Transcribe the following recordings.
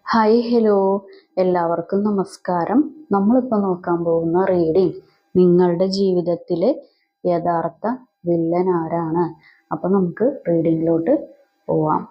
Hi hello, എല്ലാവർക്കും നമസ്കാരം. നമ്മളിപ്പോൾ നോക്കാൻ പോകുന്ന റീഡിംഗ് നിങ്ങളുടെ ജീവിതത്തിലെ യഥാർത്ഥ വില്ലൻ ആരാണ്. അപ്പം നമുക്ക് റീഡിങ്ങിലോട്ട് പോവാം.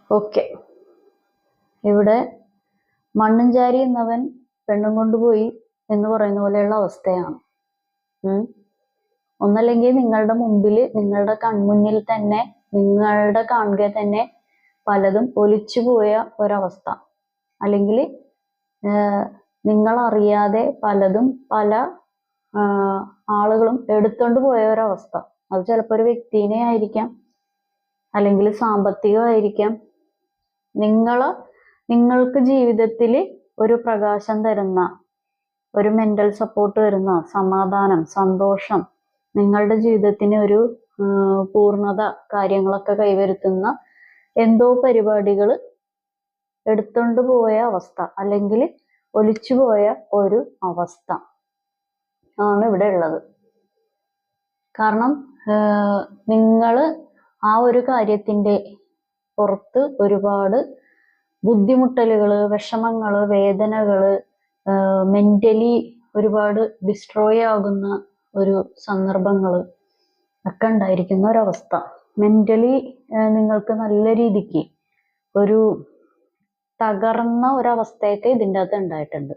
ഓക്കെ ഇവിടെ മണ്ണും ചാരി എന്നവൻ പെണ്ണും കൊണ്ടുപോയി എന്ന് പറയുന്ന പോലെയുള്ള അവസ്ഥയാണ്. ഒന്നല്ലെങ്കിൽ നിങ്ങളുടെ മുമ്പിൽ, നിങ്ങളുടെ കൺമുന്നിൽ തന്നെ, നിങ്ങളുടെ കാണുക തന്നെ പലതും ഒലിച്ചു പോയ ഒരവസ്ഥ, അല്ലെങ്കിൽ നിങ്ങൾ അറിയാതെ പലതും പല ആളുകളും എടുത്തോണ്ട് പോയ ഒരവസ്ഥ. അത് ചിലപ്പോൾ ഒരു വ്യക്തിനെ ആയിരിക്കാം, അല്ലെങ്കിൽ സാമ്പത്തികമായിരിക്കാം. നിങ്ങൾക്ക് ജീവിതത്തിൽ ഒരു പ്രകാശം തരുന്ന, ഒരു മെന്റൽ സപ്പോർട്ട് തരുന്ന, സമാധാനം, സന്തോഷം, നിങ്ങളുടെ ജീവിതത്തിന് ഒരു പൂർണ്ണത, കാര്യങ്ങളൊക്കെ കൈവരുത്തുന്ന എന്തോ പരിപാടികൾ എടുത്തോണ്ട് പോയ അവസ്ഥ, അല്ലെങ്കിൽ ഒലിച്ചു പോയ ഒരു അവസ്ഥ ആണ് ഇവിടെ ഉള്ളത്. കാരണം നിങ്ങൾ ആ ഒരു കാര്യത്തിൻ്റെ പുറത്ത് ഒരുപാട് ബുദ്ധിമുട്ടലുകൾ, വിഷമങ്ങൾ, വേദനകൾ, മെന്റലി ഒരുപാട് ഡിസ്ട്രോയ് ആകുന്ന ഒരു സന്ദർഭങ്ങൾ ഒക്കെ ഉണ്ടായിരിക്കുന്ന ഒരവസ്ഥ. മെന്റലി നിങ്ങൾക്ക് നല്ല രീതിക്ക് ഒരു തകർന്ന ഒരവസ്ഥയൊക്കെ ഇതിൻ്റെ അകത്ത് ഉണ്ടായിട്ടുണ്ട്.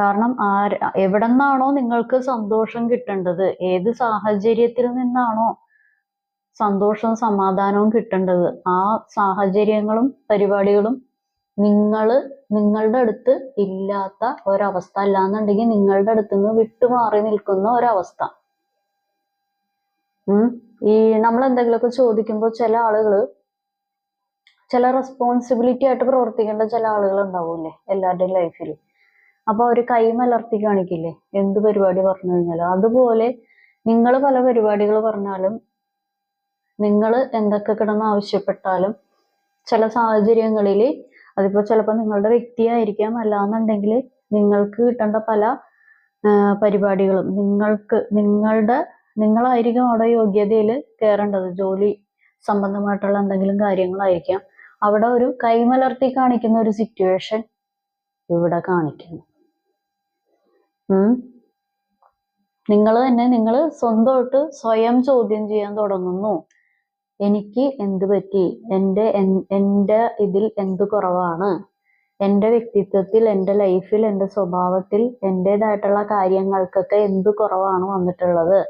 കാരണം എവിടെ നിന്നാണോ നിങ്ങൾക്ക് സന്തോഷം കിട്ടേണ്ടത്, ഏത് സാഹചര്യത്തിൽ നിന്നാണോ സന്തോഷവും സമാധാനവും കിട്ടേണ്ടത്, ആ സാഹചര്യങ്ങളും പരിപാടികളും നിങ്ങളുടെ അടുത്ത് ഇല്ലാത്ത ഒരവസ്ഥ, അല്ലാന്നുണ്ടെങ്കിൽ നിങ്ങളുടെ അടുത്ത് നിന്ന് വിട്ടുമാറി നിൽക്കുന്ന ഒരവസ്ഥ. ഈ നമ്മൾ എന്തെങ്കിലുമൊക്കെ ചോദിക്കുമ്പോൾ ചില ആളുകൾ, ചില റെസ്പോൺസിബിലിറ്റി ആയിട്ട് പ്രവർത്തിക്കേണ്ട ചില ആളുകൾ ഉണ്ടാവൂലേ എല്ലാവരുടെയും ലൈഫിൽ. അപ്പൊ അവര് കൈമലർത്തി കാണിക്കില്ലേ എന്ത് പരിപാടി പറഞ്ഞു കഴിഞ്ഞാലും. അതുപോലെ നിങ്ങൾ പല പരിപാടികൾ പറഞ്ഞാലും, നിങ്ങൾ എന്തൊക്കെ കിടന്ന് ആവശ്യപ്പെട്ടാലും, ചില സാഹചര്യങ്ങളിൽ അതിപ്പോൾ ചിലപ്പോൾ നിങ്ങളുടെ വ്യക്തിയായിരിക്കാം, അല്ലാന്നുണ്ടെങ്കിൽ നിങ്ങൾക്ക് കിട്ടേണ്ട പല പരിപാടികളും നിങ്ങളായിരിക്കും അവിടെ യോഗ്യതയിൽ കയറേണ്ടത്. ജോലി സംബന്ധമായിട്ടുള്ള എന്തെങ്കിലും കാര്യങ്ങളായിരിക്കാം. അവിടെ ഒരു കൈമലർത്തി കാണിക്കുന്ന ഒരു സിറ്റുവേഷൻ ഇവിടെ കാണിക്കുന്നു. നിങ്ങൾ സ്വന്തമായിട്ട് സ്വയം ചോദ്യം ചെയ്യാൻ തുടങ്ങുന്നു. എനിക്ക് എന്ത് പറ്റി? എൻ്റെ ഇതിൽ എന്ത് കുറവാണ്? എൻ്റെ വ്യക്തിത്വത്തിൽ, എൻ്റെ ലൈഫിൽ, എൻ്റെ സ്വഭാവത്തിൽ, എൻ്റെതായിട്ടുള്ള കാര്യങ്ങൾക്കൊക്കെ എന്ത് കുറവാണ് വന്നിട്ടുള്ളത്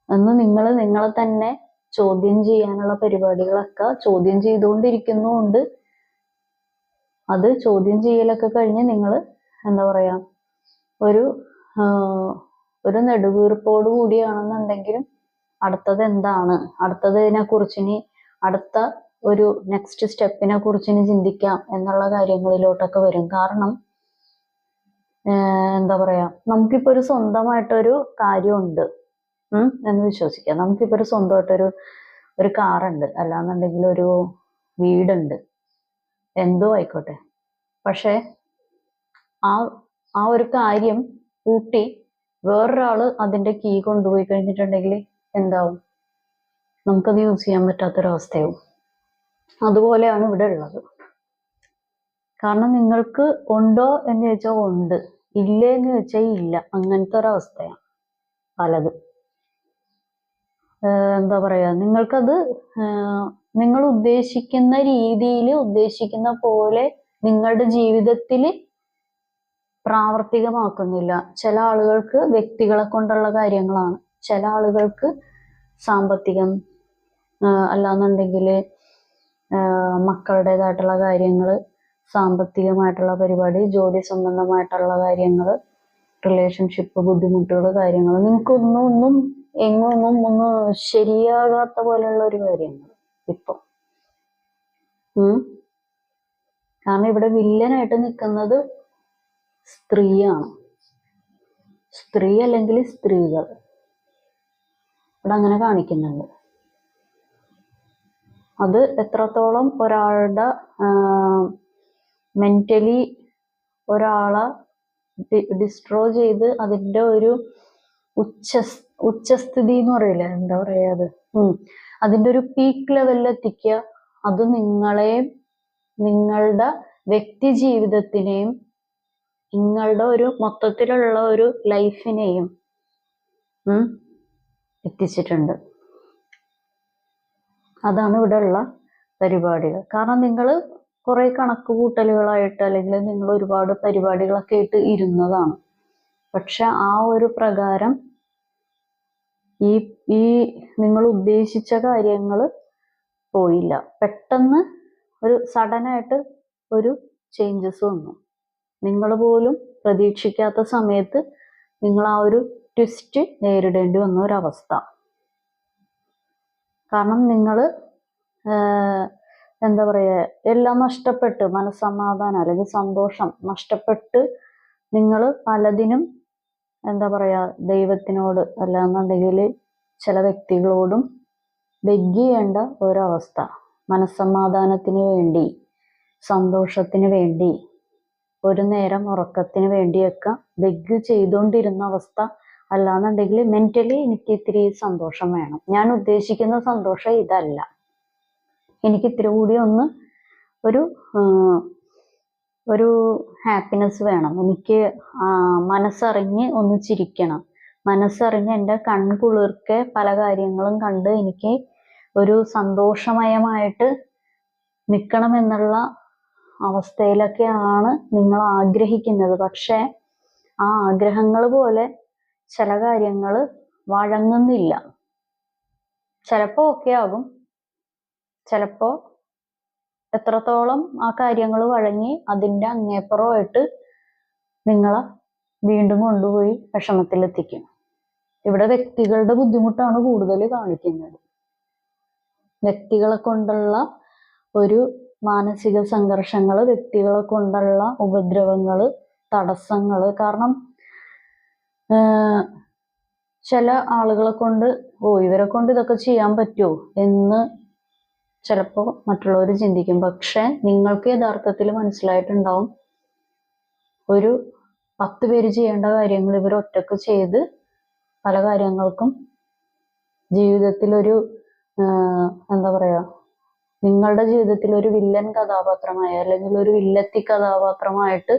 എന്ന് നിങ്ങളെ തന്നെ ചോദ്യം ചെയ്യാനുള്ള പരിപാടികളൊക്കെ ചോദ്യം ചെയ്തുകൊണ്ടിരിക്കുന്നുണ്ട്. അത് ചോദ്യം ചെയ്യലൊക്കെ കഴിഞ്ഞ് നിങ്ങൾ എന്താ പറയാ, ഒരു നെടുവീർപ്പോട് കൂടിയാണെന്നുണ്ടെങ്കിലും അടുത്തത് എന്താണ്, അടുത്തതിനെ കുറിച്ച് ഇനി അടുത്ത ഒരു നെക്സ്റ്റ് സ്റ്റെപ്പിനെ കുറിച്ച് ഇനി ചിന്തിക്കാം എന്നുള്ള കാര്യങ്ങളിലോട്ടൊക്കെ വരും. കാരണം എന്താ പറയാ, നമുക്കിപ്പോ ഒരു സ്വന്തമായിട്ടൊരു കാര്യമുണ്ട്. എന്ന് വിശ്വസിക്കാം. നമുക്കിപ്പോൾ ഒരു സ്വന്തമായിട്ടൊരു ഒരു കാറുണ്ട്, അല്ലാന്നുണ്ടെങ്കിൽ ഒരു വീടുണ്ട്, എന്തോ ആയിക്കോട്ടെ. പക്ഷെ ആ ആ ഒരു കാര്യം കൂട്ടി വേറൊരാള് അതിന്റെ കീ കൊണ്ടുപോയി കഴിഞ്ഞിട്ടുണ്ടെങ്കിൽ എന്താവും? നമുക്കത് യൂസ് ചെയ്യാൻ പറ്റാത്തൊരവസ്ഥയാവും. അതുപോലെയാണ് ഇവിടെ ഉള്ളത്. കാരണം നിങ്ങൾക്ക് ഉണ്ടോ എന്ന് ചോദിച്ചാൽ ഉണ്ട്, ഇല്ലേ എന്ന് ചോദിച്ചാൽ ഇല്ല. അങ്ങനത്തെ ഒരവസ്ഥയാണ് പലത്. എന്താ പറയാ, നിങ്ങൾക്കത് നിങ്ങൾ ഉദ്ദേശിക്കുന്ന രീതിയിൽ, ഉദ്ദേശിക്കുന്ന പോലെ നിങ്ങളുടെ ജീവിതത്തിൽ പ്രാവർത്തികമാക്കുന്നില്ല. ചില ആളുകൾക്ക് വ്യക്തികളെ കൊണ്ടുള്ള കാര്യങ്ങളാണ്, ചില ആളുകൾക്ക് സാമ്പത്തികം, അല്ലാന്നുണ്ടെങ്കിൽ മക്കളുടേതായിട്ടുള്ള കാര്യങ്ങൾ, സാമ്പത്തികമായിട്ടുള്ള പരിപാടി, ജോലി സംബന്ധമായിട്ടുള്ള കാര്യങ്ങൾ, റിലേഷൻഷിപ്പ് ബുദ്ധിമുട്ടുകൾ, കാര്യങ്ങൾ. നിങ്ങൾക്കൊന്നും എങ്ങൊന്നും ഒന്ന് ശരിയാകാത്ത പോലെയുള്ള ഒരു കാര്യങ്ങൾ ഇപ്പം. കാരണം ഇവിടെ വില്ലനായിട്ട് നിൽക്കുന്നത് സ്ത്രീയാണ്. സ്ത്രീ അല്ലെങ്കിൽ സ്ത്രീകൾ ഇവിടെ അങ്ങനെ കാണിക്കുന്നുണ്ട്. അത് എത്രത്തോളം ഒരാളുടെ മെന്റലി ഒരാളെ ഡിസ്ട്രോയ് ചെയ്ത് അതിൻ്റെ ഒരു ഉച്ചസ്ഥിതി എന്ന് പറയില്ല, എന്താ പറയാ, അത് അതിൻ്റെ ഒരു പീക്ക് ലെവലിൽ എത്തിക്കുക. അത് നിങ്ങളെയും നിങ്ങളുടെ വ്യക്തി ജീവിതത്തിനെയും നിങ്ങളുടെ ഒരു മൊത്തത്തിലുള്ള ഒരു ലൈഫിനെയും എത്തിച്ചിട്ടുണ്ട്. അതാണ് ഇവിടെ ഉള്ള പരിപാടികൾ. കാരണം നിങ്ങൾ കുറെ കണക്ക് കൂട്ടലുകളായിട്ട് അല്ലെങ്കിൽ നിങ്ങൾ ഒരുപാട് പരിപാടികളൊക്കെ ആയിട്ട് ഇരുന്നതാണ്. പക്ഷെ ആ ഒരു പ്രകാരം ഈ നിങ്ങൾ ഉദ്ദേശിച്ച കാര്യങ്ങൾ പോയില്ല. പെട്ടെന്ന് ഒരു സഡനായിട്ട് ഒരു ചേഞ്ചസ് വന്നു. നിങ്ങൾ പോലും പ്രതീക്ഷിക്കാത്ത സമയത്ത് നിങ്ങൾ ആ ഒരു ട്വിസ്റ്റ് നേരിടേണ്ടി വന്ന ഒരവസ്ഥ. കാരണം നിങ്ങൾ എന്താ പറയുക, എല്ലാം നഷ്ടപ്പെട്ട്, മനസ്സമാധാനം അല്ലെങ്കിൽ സന്തോഷം നഷ്ടപ്പെട്ട് നിങ്ങൾ പലതിനും എന്താ പറയുക, ദൈവത്തിനോട് അല്ലാന്നുണ്ടെങ്കിൽ ചില വ്യക്തികളോടും ബെഗ് ചെയ്യേണ്ട ഒരവസ്ഥ. മനസ്സമാധാനത്തിന് വേണ്ടി, സന്തോഷത്തിന് വേണ്ടി, ഒരു നേരം ഉറക്കത്തിന് വേണ്ടിയൊക്കെ ബെഗ് ചെയ്തുകൊണ്ടിരുന്ന അവസ്ഥ. അല്ലാന്നുണ്ടെങ്കിൽ മെന്റലി എനിക്ക് ഇത്തിരി സന്തോഷം വേണം, ഞാൻ ഉദ്ദേശിക്കുന്ന സന്തോഷം ഇതല്ല, എനിക്ക് ഇത്തിരി കൂടി ഒന്ന് ഒരു ഹാപ്പിനെസ് വേണം, എനിക്ക് മനസ്സറിഞ്ഞ് ഒന്ന് ചിരിക്കണം, മനസ്സറിഞ്ഞ് എൻ്റെ കൺകുളിർക്കെ പല കാര്യങ്ങളും കണ്ട് എനിക്ക് ഒരു സന്തോഷമയമായിട്ട് നിൽക്കണം എന്നുള്ള അവസ്ഥയിലൊക്കെയാണ് നിങ്ങൾ ആഗ്രഹിക്കുന്നത്. പക്ഷെ ആ ആഗ്രഹങ്ങൾ പോലെ ചില കാര്യങ്ങൾ വഴങ്ങുന്നില്ല. ചിലപ്പോൾ ഓക്കെ ആകും, ചിലപ്പോൾ എത്രത്തോളം ആ കാര്യങ്ങൾ വഴങ്ങി അതിൻ്റെ അങ്ങേപ്പുറമായിട്ട് നിങ്ങളെ വീണ്ടും കൊണ്ടുപോയി വിഷമത്തിലെത്തിക്കും. ഇവിടെ വ്യക്തികളുടെ ബുദ്ധിമുട്ടാണ് കൂടുതൽ കാണിക്കുന്നത്. വ്യക്തികളെ കൊണ്ടുള്ള ഒരു മാനസിക സംഘർഷങ്ങൾ, വ്യക്തികളെ കൊണ്ടുള്ള ഉപദ്രവങ്ങൾ, തടസ്സങ്ങൾ. കാരണം ചില ആളുകളെ കൊണ്ട് ഇവരെ കൊണ്ട് ഇതൊക്കെ ചെയ്യാൻ പറ്റുമോ എന്ന് ചിലപ്പോൾ മറ്റുള്ളവർ ചിന്തിക്കും. പക്ഷെ നിങ്ങൾക്ക് യഥാർത്ഥത്തിൽ മനസ്സിലായിട്ടുണ്ടാവും, ഒരു 10 പേര് ചെയ്യേണ്ട കാര്യങ്ങൾ ഇവർ ഒറ്റക്ക് ചെയ്ത് പല കാര്യങ്ങൾക്കും ജീവിതത്തിലൊരു എന്താ പറയാ, നിങ്ങളുടെ ജീവിതത്തിൽ ഒരു വില്ലൻ കഥാപാത്രമായി അല്ലെങ്കിൽ ഒരു വില്ലത്തി കഥാപാത്രമായിട്ട്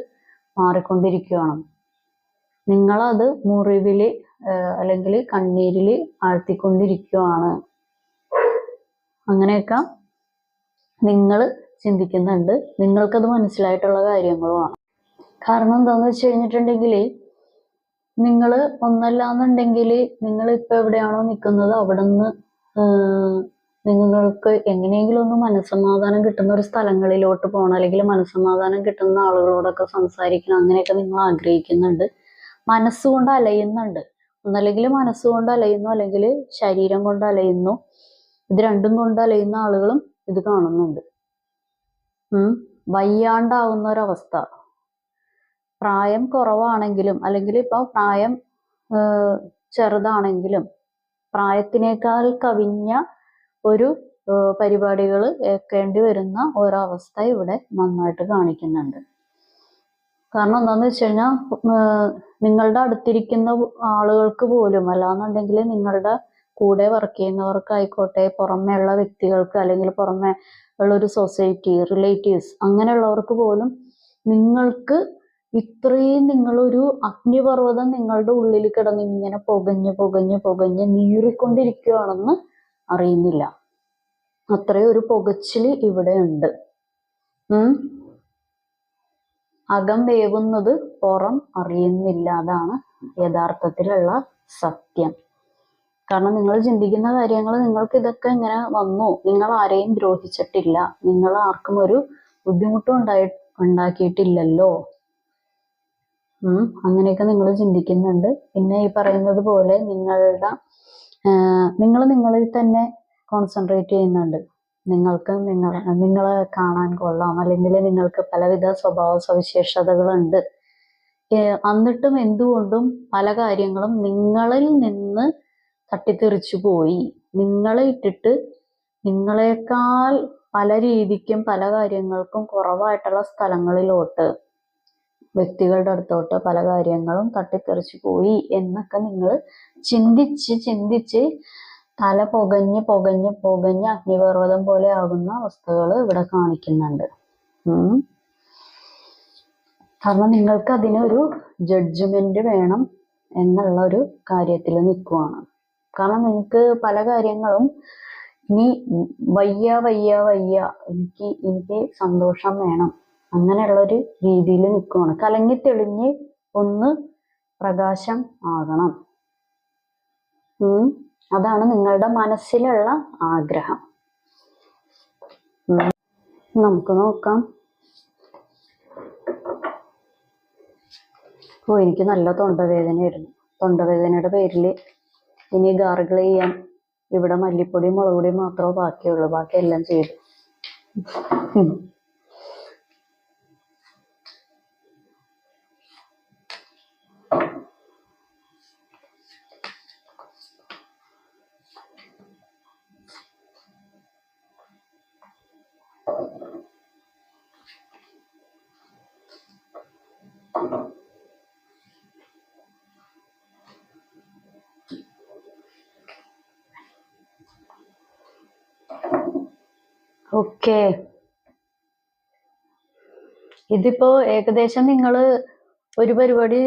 മാറിക്കൊണ്ടിരിക്കുകയാണ്. നിങ്ങളത് മുറിവില് അല്ലെങ്കിൽ കണ്ണീരിൽ ആഴ്ത്തിക്കൊണ്ടിരിക്കുകയാണ്. അങ്ങനെയൊക്കെ നിങ്ങൾ ചിന്തിക്കുന്നുണ്ട്, നിങ്ങൾക്കത് മനസ്സിലായിട്ടുള്ള കാര്യങ്ങളുമാണ്. കാരണം എന്താന്ന് വെച്ച് കഴിഞ്ഞിട്ടുണ്ടെങ്കിൽ, നിങ്ങൾ ഒന്നല്ലാന്നുണ്ടെങ്കിൽ നിങ്ങൾ ഇപ്പൊ എവിടെയാണോ നിൽക്കുന്നത് അവിടെ നിന്ന് നിങ്ങൾക്ക് എങ്ങനെയെങ്കിലും ഒന്ന് മനസ്സമാധാനം കിട്ടുന്ന ഒരു സ്ഥലങ്ങളിലോട്ട് പോകണം, അല്ലെങ്കിൽ മനസ്സമാധാനം കിട്ടുന്ന ആളുകളോടൊക്കെ സംസാരിക്കണം. അങ്ങനെയൊക്കെ നിങ്ങൾ ആഗ്രഹിക്കുന്നുണ്ട്, മനസ്സുകൊണ്ട് അലയുന്നുണ്ട്. ഒന്നല്ലെങ്കിൽ മനസ്സുകൊണ്ട് അലയുന്നു, അല്ലെങ്കിൽ ശരീരം കൊണ്ട് അലയുന്നു. ഇത് രണ്ടും കൊണ്ട് അലയുന്ന ആളുകളും ഇത് കാണുന്നുണ്ട്. വയ്യാണ്ടാവുന്ന ഒരവസ്ഥ. പ്രായം കുറവാണെങ്കിലും അല്ലെങ്കിൽ ഇപ്പൊ പ്രായം ചെറുതാണെങ്കിലും പ്രായത്തിനേക്കാൾ കവിഞ്ഞ ഒരു പരിപാടികൾ ഏൽക്കേണ്ടി വരുന്ന ഒരവസ്ഥ ഇവിടെ നന്നായിട്ട് കാണിക്കുന്നുണ്ട്. കാരണം എന്താന്ന് വെച്ച് കഴിഞ്ഞാൽ നിങ്ങളുടെ അടുത്തിരിക്കുന്ന ആളുകൾക്ക് പോലും, അല്ലാന്നുണ്ടെങ്കിൽ നിങ്ങളുടെ കൂടെ വർക്ക് ചെയ്യുന്നവർക്കായിക്കോട്ടെ, പുറമേ ഉള്ള വ്യക്തികൾക്ക്, അല്ലെങ്കിൽ പുറമേ ഉള്ള ഒരു സൊസൈറ്റി, റിലേറ്റീവ്സ്, അങ്ങനെയുള്ളവർക്ക് പോലും നിങ്ങൾക്ക് ഇത്രയും നിങ്ങളൊരു അഗ്നിപർവ്വതം നിങ്ങളുടെ ഉള്ളിൽ കിടന്ന് ഇങ്ങനെ പുകഞ്ഞ് നീറിക്കൊണ്ടിരിക്കുകയാണെന്ന് അറിയുന്നില്ല. അത്രയും ഒരു പുകച്ചില് ഇവിടെ ഉണ്ട്. അകം വേവുന്നത് പുറം അറിയുന്നില്ല. അതാണ് യഥാർത്ഥത്തിലുള്ള സത്യം. കാരണം നിങ്ങൾ ചിന്തിക്കുന്ന കാര്യങ്ങൾ, നിങ്ങൾക്ക് ഇതൊക്കെ ഇങ്ങനെ വന്നു, നിങ്ങൾ ആരെയും ദ്രോഹിച്ചിട്ടില്ല, നിങ്ങൾ ആർക്കും ഒരു ബുദ്ധിമുട്ടും ഉണ്ടാക്കിയിട്ടില്ലല്ലോ. അങ്ങനെയൊക്കെ നിങ്ങൾ ചിന്തിക്കുന്നുണ്ട്. പിന്നെ ഈ പറയുന്നത് പോലെ നിങ്ങൾ നിങ്ങളിൽ തന്നെ കോൺസെൻട്രേറ്റ് ചെയ്യുന്നുണ്ട്. നിങ്ങൾക്ക് നിങ്ങളെ കാണാൻ കൊള്ളാം, അല്ലെങ്കിൽ നിങ്ങൾക്ക് പലവിധ സ്വഭാവ സവിശേഷതകളുണ്ട്. എന്നിട്ടും എന്തുകൊണ്ടും പല കാര്യങ്ങളും നിങ്ങളിൽ നിന്ന് തട്ടിത്തെറിച്ചു പോയി. നിങ്ങളെ ഇട്ടിട്ട് നിങ്ങളെക്കാൾ പല രീതിക്കും പല കാര്യങ്ങൾക്കും കുറവായിട്ടുള്ള സ്ഥലങ്ങളിലോട്ട്, വ്യക്തികളുടെ അടുത്തോട്ട് പല കാര്യങ്ങളും തട്ടിത്തെറിച്ചു പോയി എന്നൊക്കെ നിങ്ങൾ ചിന്തിച്ച് തല പുകഞ്ഞ് അഗ്നിപർവ്വതം പോലെ ആകുന്ന അവസ്ഥകൾ ഇവിടെ കാണിക്കുന്നുണ്ട്. കാരണം നിങ്ങൾക്ക് അതിനൊരു ജഡ്ജ്മെന്റ് വേണം എന്നുള്ള ഒരു കാര്യത്തിൽ നിൽക്കുവാണ്. കാരണം നിങ്ങൾക്ക് പല കാര്യങ്ങളും ഇനി വയ്യ എനിക്ക് സന്തോഷം വേണം, അങ്ങനെയുള്ളൊരു രീതിയിൽ നിൽക്കുവാണ്. കലങ്ങി തെളിഞ്ഞ് ഒന്ന് പ്രകാശം ആകണം. അതാണ് നിങ്ങളുടെ മനസ്സിലുള്ള ആഗ്രഹം. നമുക്ക് നോക്കാം. എനിക്ക് നല്ല തൊണ്ടവേദനയായിരുന്നു. തൊണ്ടവേദനയുടെ പേരിൽ ഇനി ഗാർഗിൾ ചെയ്യാൻ ഇവിടെ മല്ലിപ്പൊടി മുളക് പൊടി മാത്രമേ ബാക്കിയുള്ളൂ. ബാക്കിയെല്ലാം ചെയ്തു. ഓക്കെ, ഇതിപ്പോ ഏകദേശം നിങ്ങൾ ഒരു പരിപാടി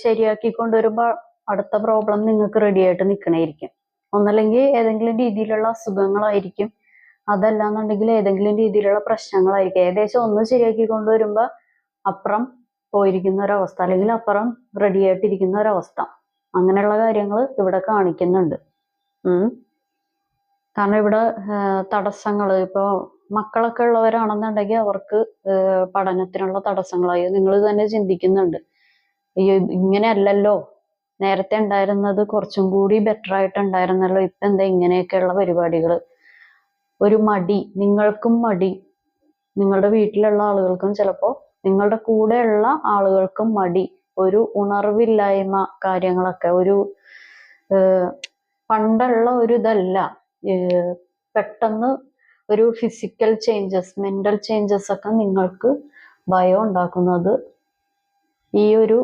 ശരിയാക്കി കൊണ്ടുവരുമ്പോൾ അടുത്ത പ്രോബ്ലം നിങ്ങൾക്ക് റെഡി ആയിട്ട് നിൽക്കണേയിരിക്കും. ഒന്നല്ലെങ്കിൽ ഏതെങ്കിലും രീതിയിലുള്ള അസുഖങ്ങളായിരിക്കും, അതല്ലാന്നുണ്ടെങ്കിൽ ഏതെങ്കിലും രീതിയിലുള്ള പ്രശ്നങ്ങളായിരിക്കും. ഏകദേശം ഒന്ന് ശരിയാക്കി കൊണ്ടുവരുമ്പോൾ അപ്പുറം പോയിരിക്കുന്ന ഒരവസ്ഥ, അല്ലെങ്കിൽ അപ്പുറം റെഡി ആയിട്ടിരിക്കുന്ന ഒരവസ്ഥ, അങ്ങനെയുള്ള കാര്യങ്ങൾ ഇവിടെ കാണിക്കുന്നുണ്ട്. കാരണം ഇവിടെ തടസ്സങ്ങൾ, ഇപ്പോൾ മക്കളൊക്കെ ഉള്ളവരാണെന്നുണ്ടെങ്കിൽ അവർക്ക് പഠനത്തിനുള്ള തടസ്സങ്ങളായി നിങ്ങൾ തന്നെ ചിന്തിക്കുന്നുണ്ട്. ഇങ്ങനെയല്ലല്ലോ, നേരത്തെ ഉണ്ടായിരുന്നത് കുറച്ചും കൂടി ബെറ്റർ ആയിട്ടുണ്ടായിരുന്നല്ലോ, ഇപ്പം എന്താ ഇങ്ങനെയൊക്കെയുള്ള പരിപാടികൾ. ഒരു മടി, നിങ്ങൾക്കും മടി, നിങ്ങളുടെ വീട്ടിലുള്ള ആളുകൾക്കും, ചിലപ്പോൾ നിങ്ങളുടെ കൂടെയുള്ള ആളുകൾക്കും മടി, ഒരു ഉണർവില്ലായ്മ, കാര്യങ്ങളൊക്കെ ഒരു പണ്ടുള്ള ഒരു ഇതല്ല. പെട്ടെന്ന് ഒരു ഫിസിക്കൽ ചേഞ്ചസ്, മെന്റൽ ചേഞ്ചസ് ഒക്കെ നിങ്ങൾക്ക് ഭയം ഉണ്ടാക്കുന്നത് ഈ ഒരു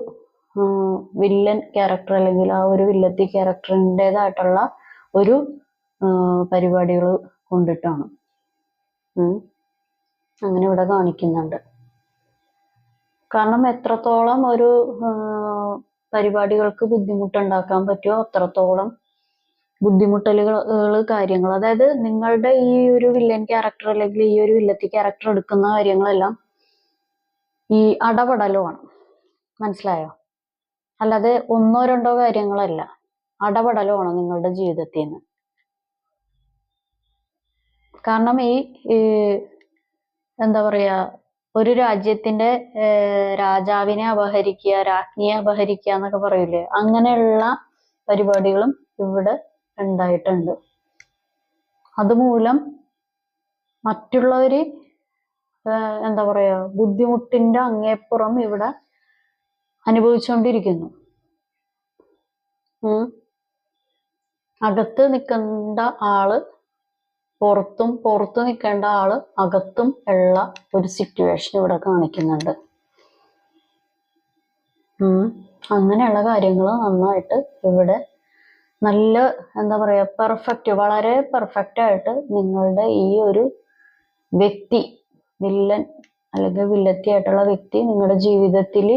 വില്ലൻ ക്യാരക്ടർ, അല്ലെങ്കിൽ ആ ഒരു വില്ലത്തി ക്യാരക്ടറിൻ്റെതായിട്ടുള്ള ഒരു പരിപാടികൾ കൊണ്ടിട്ടാണ്. അങ്ങനെ ഇവിടെ കാണിക്കുന്നുണ്ട്. കാരണം എത്രത്തോളം ഒരു പരിപാടികൾക്ക് ബുദ്ധിമുട്ടുണ്ടാക്കാൻ പറ്റുമോ അത്രത്തോളം ബുദ്ധിമുട്ടലുകൾ കാര്യങ്ങൾ, അതായത് നിങ്ങളുടെ ഈ ഒരു വില്ലൻ ക്യാരക്ടർ അല്ലെങ്കിൽ ഈ ഒരു വില്ലത്തി ക്യാരക്ടർ എടുക്കുന്ന കാര്യങ്ങളെല്ലാം ഈ അടപടലുമാണ്. മനസ്സിലായോ? അല്ലാതെ ഒന്നോ രണ്ടോ കാര്യങ്ങളല്ല, അടപടലുമാണ് നിങ്ങളുടെ ജീവിതത്തിൽ നിന്ന്. കാരണം ഈ എന്താ പറയാ, ഒരു രാജ്യത്തിന്റെ രാജാവിനെ അപഹരിക്കുക, രാജ്ഞിയെ അപഹരിക്കുക എന്നൊക്കെ പറയില്ലേ, അങ്ങനെയുള്ള പരിപാടികളും ഇവിടെ ഉണ്ടായിട്ടുണ്ട്. അതുമൂലം മറ്റുള്ളവര് എന്താ പറയാ, ബുദ്ധിമുട്ടിന്റെ അങ്ങേപ്പുറം ഇവിടെ അനുഭവിച്ചുകൊണ്ടിരിക്കുന്നു. അകത്ത് നിൽക്കേണ്ട ആള് പുറത്തും, പുറത്ത് നിൽക്കേണ്ട ആള് അകത്തും ഉള്ള ഒരു സിറ്റുവേഷൻ ഇവിടെ കാണിക്കുന്നുണ്ട്. അങ്ങനെയുള്ള കാര്യങ്ങൾ നന്നായിട്ട് ഇവിടെ നല്ല എന്താ പറയാ പെർഫെക്റ്റ്, വളരെ പെർഫെക്റ്റ് ആയിട്ട് നിങ്ങളുടെ ഈ ഒരു വ്യക്തി, വില്ലൻ അല്ലെങ്കിൽ വില്ലത്തി ആയിട്ടുള്ള വ്യക്തി നിങ്ങളുടെ ജീവിതത്തിൽ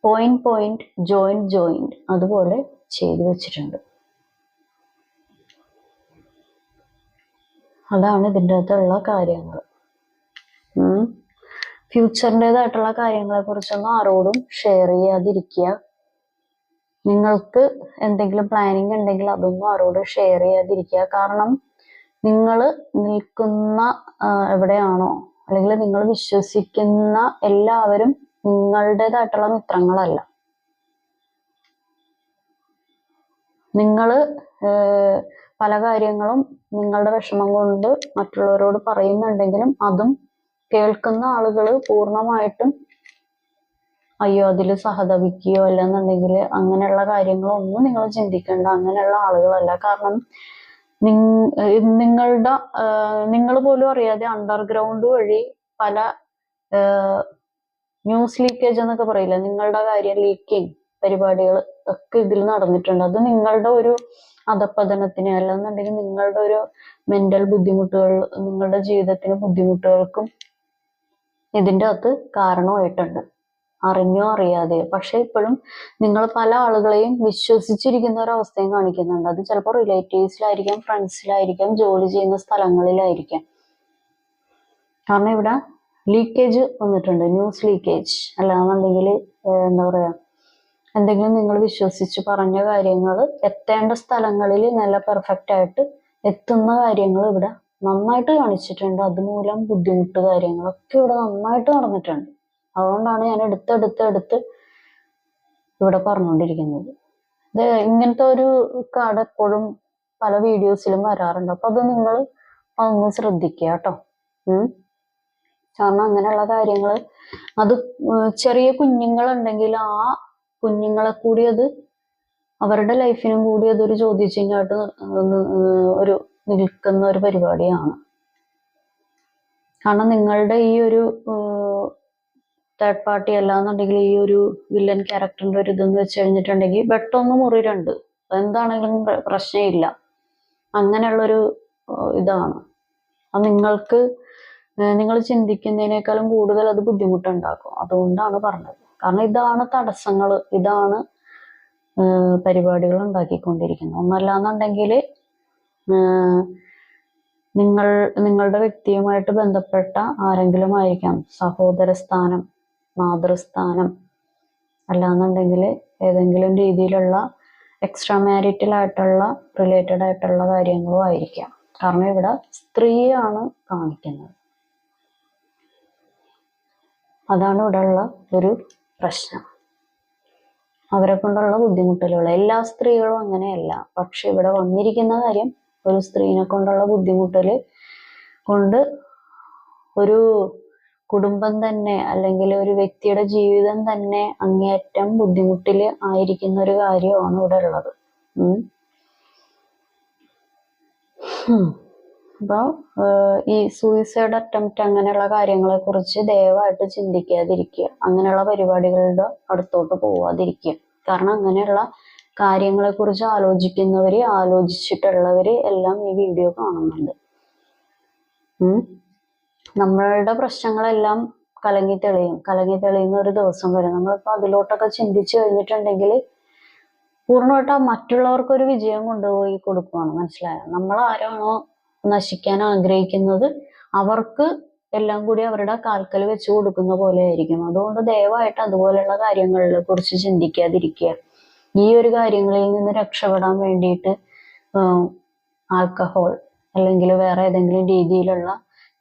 പോയിന്റ് ജോയിന്റ് അതുപോലെ ചെയ്തു വെച്ചിട്ടുണ്ട്. അതാണ് ഇതിൻ്റെ അകത്തുള്ള കാര്യങ്ങൾ. ഫ്യൂച്ചറിൻ്റെതായിട്ടുള്ള കാര്യങ്ങളെ കുറിച്ചൊന്നും ആരോടും ഷെയർ ചെയ്യാതിരിക്കുക. നിങ്ങൾക്ക് എന്തെങ്കിലും പ്ലാനിങ് ഉണ്ടെങ്കിൽ അതൊന്നും ആരോടും ഷെയർ ചെയ്യാതിരിക്കുക. കാരണം നിങ്ങൾ നിൽക്കുന്ന എവിടെയാണോ അല്ലെങ്കിൽ നിങ്ങൾ വിശ്വസിക്കുന്ന എല്ലാവരും നിങ്ങളുടേതായിട്ടുള്ള മിത്രങ്ങളല്ല. നിങ്ങൾ പല കാര്യങ്ങളും നിങ്ങളുടെ വിഷമം കൊണ്ട് മറ്റുള്ളവരോട് പറയുന്നുണ്ടെങ്കിലും അതും കേൾക്കുന്ന ആളുകൾ പൂർണ്ണമായിട്ടും അയ്യോ അതിൽ സഹതപിക്കുകയോ അല്ലെന്നുണ്ടെങ്കിൽ അങ്ങനെയുള്ള കാര്യങ്ങളൊന്നും നിങ്ങൾ ചിന്തിക്കേണ്ട. അങ്ങനെയുള്ള ആളുകളല്ല. കാരണം നിങ്ങൾ പോലും അറിയാതെ അണ്ടർഗ്രൗണ്ട് വഴി പല ന്യൂസ് ലീക്കേജ് എന്നൊക്കെ പറയില്ല, നിങ്ങളുടെ കാര്യം ലീക്കിങ് പരിപാടികൾ ഒക്കെ ഇതിൽ നടന്നിട്ടുണ്ട്. അത് നിങ്ങളുടെ ഒരു അധപ്പതനത്തിന് അല്ലെന്നുണ്ടെങ്കിൽ നിങ്ങളുടെ ഒരു മെന്റൽ ബുദ്ധിമുട്ടുകൾ, നിങ്ങളുടെ ജീവിതത്തിന് ബുദ്ധിമുട്ടുകൾക്കും ഇതിൻ്റെ അകത്ത് കാരണമായിട്ടുണ്ട്, അറിഞ്ഞോ അറിയാതെയോ. പക്ഷെ ഇപ്പോഴും നിങ്ങൾ പല ആളുകളെയും വിശ്വസിച്ചിരിക്കുന്ന ഒരവസ്ഥയും കാണിക്കുന്നുണ്ട്. അത് ചിലപ്പോൾ റിലേറ്റീവ്സിലായിരിക്കാം, ഫ്രണ്ട്സിലായിരിക്കാം, ജോലി ചെയ്യുന്ന സ്ഥലങ്ങളിലായിരിക്കാം. കാരണം ഇവിടെ ലീക്കേജ് വന്നിട്ടുണ്ട്, ന്യൂസ് ലീക്കേജ്. അല്ലാന്നുണ്ടെങ്കിൽ എന്താ പറയാ എന്തെങ്കിലും നിങ്ങൾ വിശ്വസിച്ച് പറഞ്ഞ കാര്യങ്ങൾ എത്തേണ്ട സ്ഥലങ്ങളിൽ നല്ല പെർഫെക്റ്റ് ആയിട്ട് എത്തുന്ന കാര്യങ്ങൾ ഇവിടെ നന്നായിട്ട് കാണിച്ചിട്ടുണ്ട്. അതുമൂലം ബുദ്ധിമുട്ട് കാര്യങ്ങളൊക്കെ ഇവിടെ നന്നായിട്ട് നടന്നിട്ടുണ്ട്. അതുകൊണ്ടാണ് ഞാൻ എടുത്ത് ഇവിടെ പറഞ്ഞുകൊണ്ടിരിക്കുന്നത്. ഇത് ഇങ്ങനത്തെ ഒരു കാർഡ് എപ്പോഴും പല വീഡിയോസിലും വരാറുണ്ട്. അപ്പൊ അത് നിങ്ങൾ അതൊന്ന് ശ്രദ്ധിക്കുക കേട്ടോ. കാരണം അങ്ങനെയുള്ള കാര്യങ്ങൾ, അത് ചെറിയ കുഞ്ഞുങ്ങളുണ്ടെങ്കിൽ ആ കുഞ്ഞുങ്ങളെ കൂടി അത് അവരുടെ ലൈഫിനും കൂടി അതൊരു ചോദ്യചിഹ്നമായിട്ട് ഒരു നിൽക്കുന്ന ഒരു പരിപാടിയാണ്. കാരണം നിങ്ങളുടെ ഈ ഒരു തേർഡ് പാർട്ടി അല്ലാന്നുണ്ടെങ്കിൽ ഈ ഒരു വില്ലൻ ക്യാരക്ടറിന്റെ ഒരു ഇതെന്ന് വെച്ച് കഴിഞ്ഞിട്ടുണ്ടെങ്കിൽ വെട്ടൊന്ന് മുറിരുണ്ട്, എന്താണെങ്കിലും പ്രശ്നമില്ല. അങ്ങനെയുള്ളൊരു ഇതാണ്. അത് നിങ്ങൾ ചിന്തിക്കുന്നതിനേക്കാളും കൂടുതൽ അത് ബുദ്ധിമുട്ടുണ്ടാക്കും. അതുകൊണ്ടാണ് പറഞ്ഞത്. കാരണം ഇതാണ് തടസ്സങ്ങൾ, ഇതാണ് പരിപാടികൾ ഉണ്ടാക്കിക്കൊണ്ടിരിക്കുന്നത്. ഒന്നല്ലാന്നുണ്ടെങ്കിൽ നിങ്ങളുടെ വ്യക്തിയുമായിട്ട് ബന്ധപ്പെട്ട ആരെങ്കിലും ആയിരിക്കാം, സഹോദര സ്ഥാനം, മാതൃസ്ഥാനം, അല്ലാന്നുണ്ടെങ്കിൽ ഏതെങ്കിലും രീതിയിലുള്ള എക്സ്ട്രാ മാരിറ്റൽ ആയിട്ടുള്ള റിലേറ്റഡ് ആയിട്ടുള്ള കാര്യങ്ങളും ആയിരിക്കാം. കാരണം ഇവിടെ സ്ത്രീയാണ് കാണിക്കുന്നത്. അതാണ് ഇവിടെ ഉള്ള ഒരു പ്രശ്നം. അവരെ കൊണ്ടുള്ള ബുദ്ധിമുട്ടുകൾ. എല്ലാ സ്ത്രീകളും അങ്ങനെയല്ല. പക്ഷെ ഇവിടെ വന്നിരിക്കുന്ന കാര്യം ഒരു സ്ത്രീനെ കൊണ്ടുള്ള ബുദ്ധിമുട്ടല് കൊണ്ട് ഒരു കുടുംബം തന്നെ അല്ലെങ്കിൽ ഒരു വ്യക്തിയുടെ ജീവിതം തന്നെ അങ്ങേയറ്റം ബുദ്ധിമുട്ടില് ആയിരിക്കുന്ന ഒരു കാര്യമാണ് ഇവിടെ ഉള്ളത്. അപ്പോൾ ഈ സൂയിസൈഡ് അറ്റംപ്റ്റ് അങ്ങനെയുള്ള കാര്യങ്ങളെ കുറിച്ച് ദയവായിട്ട് ചിന്തിക്കാതിരിക്കുക. അങ്ങനെയുള്ള പരിപാടികളുടെ അടുത്തോട്ട് പോവാതിരിക്കുക. കാരണം അങ്ങനെയുള്ള കാര്യങ്ങളെ കുറിച്ച് ആലോചിക്കുന്നവര്, ആലോചിച്ചിട്ടുള്ളവര് എല്ലാം ഈ വീഡിയോ കാണുന്നുണ്ട്. നമ്മളുടെ പ്രശ്നങ്ങളെല്ലാം കലങ്ങി തെളിയുന്ന ഒരു ദിവസം വരും. നമ്മളിപ്പോ അതിലോട്ടൊക്കെ ചിന്തിച്ചു കഴിഞ്ഞിട്ടുണ്ടെങ്കിൽ പൂർണ്ണമായിട്ട് മറ്റുള്ളവർക്കൊരു വിജയം കൊണ്ടുപോയി കൊടുക്കുകയാണ്. മനസ്സിലായോ? നമ്മൾ ആരാണോ നശിക്കാൻ ആഗ്രഹിക്കുന്നത് അവർക്ക് എല്ലാം കൂടി അവരുടെ കാൽക്കൽ വെച്ച് കൊടുക്കുന്ന പോലെ ആയിരിക്കും. അതുകൊണ്ട് ദയവായിട്ട് അതുപോലെയുള്ള കാര്യങ്ങളെ കുറിച്ച് ചിന്തിക്കാതിരിക്കുക. ഈ ഒരു കാര്യങ്ങളിൽ നിന്ന് രക്ഷപ്പെടാൻ വേണ്ടിയിട്ട് ആൽക്കഹോൾ അല്ലെങ്കിൽ വേറെ ഏതെങ്കിലും രീതിയിലുള്ള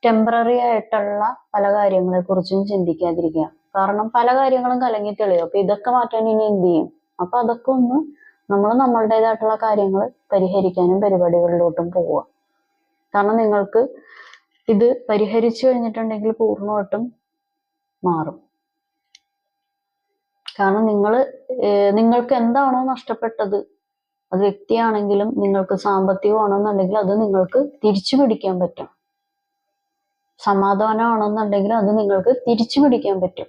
ടെമ്പററി ആയിട്ടുള്ള പല കാര്യങ്ങളെ കുറിച്ചും ചിന്തിക്കാതിരിക്കുക. കാരണം പല കാര്യങ്ങളും കലങ്ങി തെളിയും. അപ്പൊ ഇതൊക്കെ മാറ്റാൻ ഇനി എന്ത് ചെയ്യും? അപ്പൊ അതൊക്കെ ഒന്ന് നമ്മളുടേതായിട്ടുള്ള കാര്യങ്ങൾ പരിഹരിക്കാനും പരിപാടികളിലോട്ടും പോവുക. കാരണം നിങ്ങൾക്ക് ഇത് പരിഹരിച്ചു കഴിഞ്ഞിട്ടുണ്ടെങ്കിൽ പൂർണ്ണമായിട്ടും മാറും. കാരണം നിങ്ങൾക്ക് എന്താണോ നഷ്ടപ്പെട്ടത് അത് വ്യക്തിയാണെങ്കിലും നിങ്ങൾക്ക് സാമ്പത്തികമാണെന്നുണ്ടെങ്കിൽ അത് നിങ്ങൾക്ക് തിരിച്ചു പിടിക്കാൻ പറ്റും. സമാധാനമാണെന്നുണ്ടെങ്കിൽ അത് നിങ്ങൾക്ക് തിരിച്ചു പിടിക്കാൻ പറ്റും.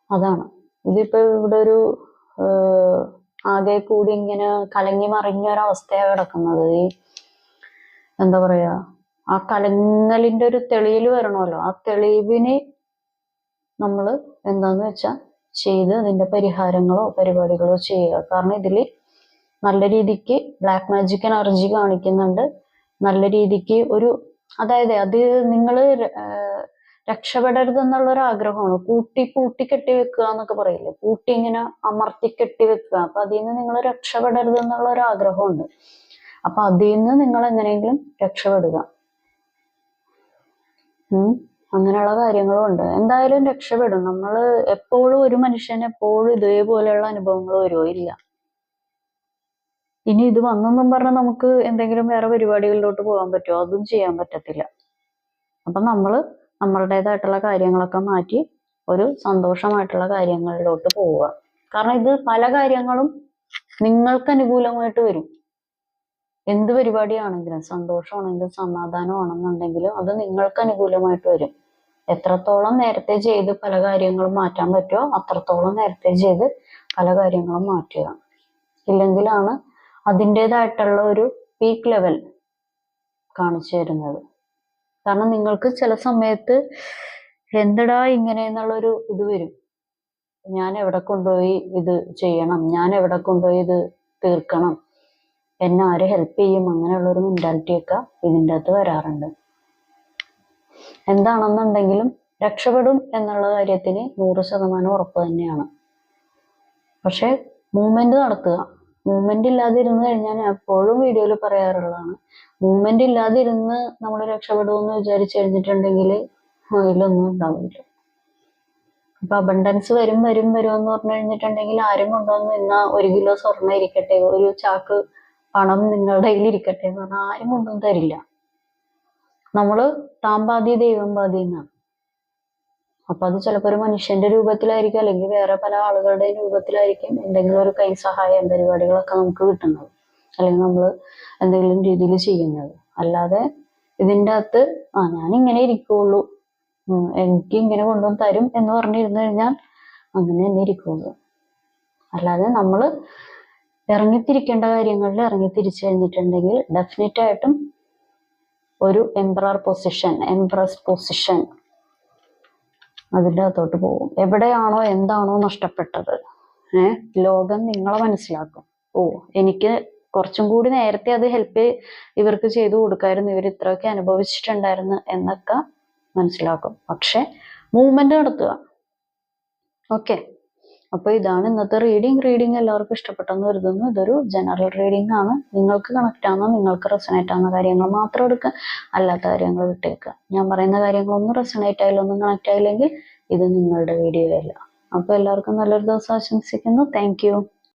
അതാണ്. ഇതിപ്പോ ഇവിടെ ഒരു ആകെ കൂടി ഇങ്ങനെ കലങ്ങി മറിഞ്ഞ ഒരവസ്ഥയാണ് കിടക്കുന്നത്. ഈ എന്താ പറയാ, ആ കലങ്ങലിന്റെ ഒരു തെളിയില് വരണമല്ലോ. ആ തെളിവിന് നമ്മൾ എന്താന്ന് വെച്ചാൽ ചെയ്ത് അതിന്റെ പരിഹാരങ്ങളോ പരിപാടികളോ ചെയ്യുക. കാരണം ഇതില് നല്ല രീതിക്ക് ബ്ലാക്ക് മാജിക് എനർജി കാണിക്കുന്നുണ്ട്. നല്ല രീതിക്ക് ഒരു, അതായത് അത് നിങ്ങൾ രക്ഷപ്പെടരുത് എന്നുള്ള ഒരു ആഗ്രഹമാണ്. പൂട്ടി കെട്ടി വെക്കുക എന്നൊക്കെ പറയില്ലേ, പൂട്ടി ഇങ്ങനെ അമർത്തി കെട്ടി വെക്കുക. അപ്പൊ അതിൽ നിന്ന് നിങ്ങൾ രക്ഷപ്പെടരുത് എന്നുള്ള ഒരു ആഗ്രഹമുണ്ട്. അപ്പൊ അതിൽ നിന്ന് നിങ്ങൾ എങ്ങനെയെങ്കിലും രക്ഷപ്പെടുക. അങ്ങനെയുള്ള കാര്യങ്ങളും ഉണ്ട്. എന്തായാലും രക്ഷപ്പെടും. നമ്മൾ എപ്പോഴും ഒരു മനുഷ്യന് എപ്പോഴും ഇതേപോലെയുള്ള അനുഭവങ്ങൾ വരുമോ? ഇല്ല. ഇനി ഇത് വന്നെന്നും പറഞ്ഞാൽ നമുക്ക് എന്തെങ്കിലും വേറെ പരിപാടികളിലോട്ട് പോകാൻ പറ്റുമോ? അതും ചെയ്യാൻ പറ്റത്തില്ല. അപ്പൊ നമ്മളുടേതായിട്ടുള്ള കാര്യങ്ങളൊക്കെ മാറ്റി ഒരു സന്തോഷമായിട്ടുള്ള കാര്യങ്ങളിലോട്ട് പോവുക. കാരണം ഇത് പല കാര്യങ്ങളും നിങ്ങൾക്ക് അനുകൂലമായിട്ട് വരും. എന്ത് പരിപാടിയാണെങ്കിലും, സന്തോഷമാണെങ്കിലും സമാധാനമാണെന്നുണ്ടെങ്കിലും അത് നിങ്ങൾക്ക് അനുകൂലമായിട്ട് വരും. എത്രത്തോളം നേരത്തെ ചെയ്ത് പല കാര്യങ്ങളും മാറ്റാൻ പറ്റുമോ അത്രത്തോളം നേരത്തെ ചെയ്ത് പല കാര്യങ്ങളും മാറ്റുക. ഇല്ലെങ്കിലാണ് അതിൻ്റെതായിട്ടുള്ള ഒരു പീക്ക് ലെവൽ കാണിച്ചു തരുന്നത്. കാരണം നിങ്ങൾക്ക് ചില സമയത്ത് എന്തടാ ഇങ്ങനെ എന്നുള്ളൊരു ഇത് വരും. ഞാൻ എവിടെ കൊണ്ടുപോയി ഇത് ചെയ്യണം, ഞാൻ എവിടെ കൊണ്ടുപോയി ഇത് തീർക്കണം, എന്നെ ആര് ഹെൽപ്പ് ചെയ്യും, അങ്ങനെയുള്ളൊരു മെന്റാലിറ്റി ഒക്കെ ഇതിൻ്റെ അകത്ത് വരാറുണ്ട്. എന്താണെന്നുണ്ടെങ്കിലും രക്ഷപ്പെടും എന്നുള്ള കാര്യത്തിന് 100% ഉറപ്പ് തന്നെയാണ്. പക്ഷെ മൂവ്മെന്റ് നടത്തുക. മൂവ്മെന്റ് ഇല്ലാതിരുന്ന് കഴിഞ്ഞാൽ ഞാൻ എപ്പോഴും വീഡിയോയിൽ പറയാറുള്ളതാണ്, മൂവ്മെന്റ് ഇല്ലാതിരുന്ന് നമ്മൾ രക്ഷപ്പെടുമെന്ന് വിചാരിച്ചു കഴിഞ്ഞിട്ടുണ്ടെങ്കിൽ അതിലൊന്നും ഉണ്ടാവില്ല. ഇപ്പൊ അബണ്ടൻസ് വരും എന്ന് പറഞ്ഞു കഴിഞ്ഞിട്ടുണ്ടെങ്കിൽ ആരും കൊണ്ടുവന്ന് ഇന്നാ 1 കിലോ സ്വർണ്ണം ഇരിക്കട്ടെ, ഒരു ചാക്ക് പണം നിങ്ങളുടെ കയ്യിൽ ഇരിക്കട്ടെ എന്ന് പറഞ്ഞാൽ ആരും കൊണ്ടുവന്ന് തരില്ല. നമ്മള് താൻ പാതി ദൈവം പാതി എന്നാണ്. അപ്പൊ അത് ചിലപ്പോൾ ഒരു മനുഷ്യന്റെ രൂപത്തിലായിരിക്കും, അല്ലെങ്കിൽ വേറെ പല ആളുകളുടെ രൂപത്തിലായിരിക്കും എന്തെങ്കിലും ഒരു കൈ സഹായം പരിപാടികളൊക്കെ നമുക്ക് കിട്ടുന്നത്, അല്ലെങ്കിൽ നമ്മൾ എന്തെങ്കിലും രീതിയിൽ ചെയ്യുന്നത്. അല്ലാതെ ഇതിൻ്റെ അകത്ത് ഞാൻ ഇങ്ങനെ ഇരിക്കുള്ളൂ, എനിക്ക് ഇങ്ങനെ കൊണ്ടുവന്ന് തരും എന്ന് പറഞ്ഞിരുന്നു കഴിഞ്ഞാൽ അങ്ങനെ തന്നെ ഇരിക്കുള്ളൂ. അല്ലാതെ നമ്മൾ ഇറങ്ങിത്തിരിക്കേണ്ട കാര്യങ്ങളിൽ ഇറങ്ങിത്തിരിച്ചു കഴിഞ്ഞിട്ടുണ്ടെങ്കിൽ ഡെഫിനറ്റ് ആയിട്ടും ഒരു എംപ്രസ് പൊസിഷൻ അതിൻ്റെ അകത്തോട്ട് പോകും. എവിടെയാണോ എന്താണോ നഷ്ടപ്പെട്ടത്, ലോകം നിങ്ങളെ മനസ്സിലാക്കും. എനിക്ക് കുറച്ചും കൂടി നേരത്തെ അത് ഹെൽപ്പ് ഇവർക്ക് ചെയ്തു കൊടുക്കായിരുന്നു, ഇവർ ഇത്രയൊക്കെ അനുഭവിച്ചിട്ടുണ്ടായിരുന്നു എന്നൊക്കെ മനസ്സിലാക്കും. പക്ഷെ മൂവ്മെന്റ് നടത്തുക. ഓക്കെ, അപ്പൊ ഇതാണ് ഇന്നത്തെ റീഡിങ് എല്ലാവർക്കും ഇഷ്ടപ്പെട്ടെന്ന് കരുതുന്നു. ഇതൊരു ജനറൽ റീഡിംഗ് ആണ്. നിങ്ങൾക്ക് കണക്ട് ആവുന്ന, നിങ്ങൾക്ക് റെസണേറ്റ് ആവുന്ന കാര്യങ്ങൾ മാത്രം എടുക്കുക, അല്ലാത്ത കാര്യങ്ങൾ വിട്ടേക്കുക. ഞാൻ പറയുന്ന കാര്യങ്ങളൊന്നും റെസണേറ്റ് ആയില്ല, ഒന്നും കണക്ട് ആയില്ലെങ്കിൽ ഇത് നിങ്ങളുടെ വീഡിയോ അല്ല. അപ്പൊ എല്ലാവർക്കും നല്ലൊരു ദിവസം ആശംസിക്കുന്നു. Thank you.